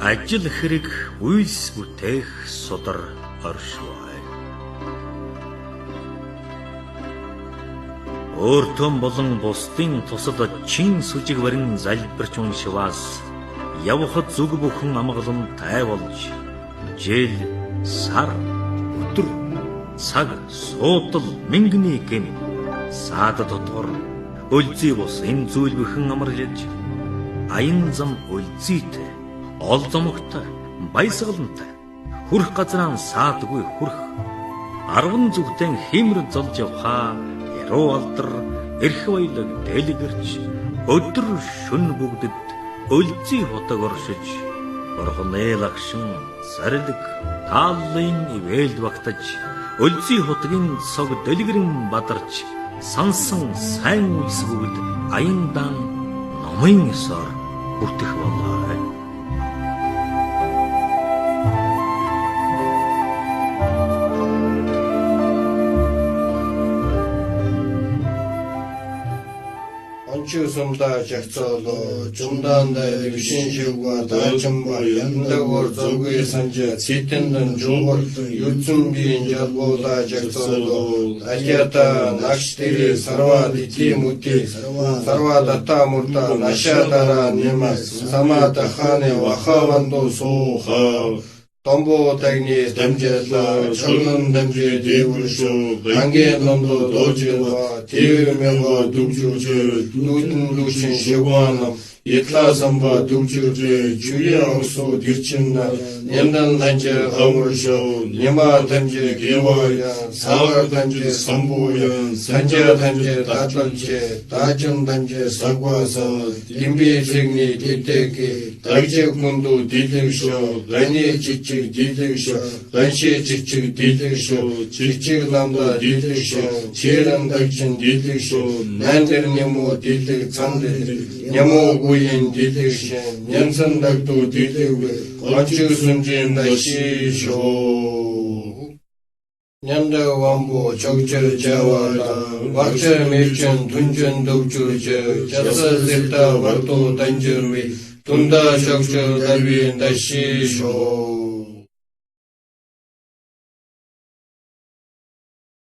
ажил хэрэг үйлс бүтээх судар оршвай. Өөртөө болон бусдын тусад чин сүжиг барин залбирч уншваас явхад зүг бүхэн амгалан тай болж жил сар өдөр цаг суудал мингний гэм саад дотор өлзий бус энэ зүйл бүхэн амарлаж аян зам өлзийтэй ол зомогтой баясгалантай хүрх газраа саадгүй хүрх 10 зүгтэн химэр золж явхаа яруу алдар эрх баялаг дэлгэрч өдөр шүн бүгдэд өлзий хотог оршиж Бурхны лагшин сарилэг тааллын ивэлд багтаж өлзий хотгийн цог дэлгэрэн бадарч сансан сайн үйлс бүгд аяндан номын ёсоор бүтэх болоо. Чусумда жагцоло жумданда вишиншуга дачамба яндагор зогуй санжа цитендэн жунгор юцумбин жабода жагцоло ажята накштири сарва дитимути сарва дата мурта нашатара нема самата хане вахавандо соха Tombo tagni damjala chulun damje devulsho hange nomdo dojilwa tevmego dugjuju nutun lushin shigwanam yetla samba dugjuju juya oso dirchinna yendan danje gawursho nema danje gewaya sagar danje samboya sanja danje tatlalche dajam danje sagwasa limbi signi diteki dagje kundu dileksho gani chichi 디렉쇼, 간시 직직 디렉쇼, 직직 남다 디렉쇼, 제랑 닥친 디렉쇼, 난들 녀모 디렉 찬데, 녀모 구인 디렉쇼, 년선닥도 디렉, 건축 순진 다시쇼. 년도 왕보 적절 자와다, 왁절 밀전 둔전 독주저, 자설들다 왁도 단절위, 돈다 적절 달위 다시쇼.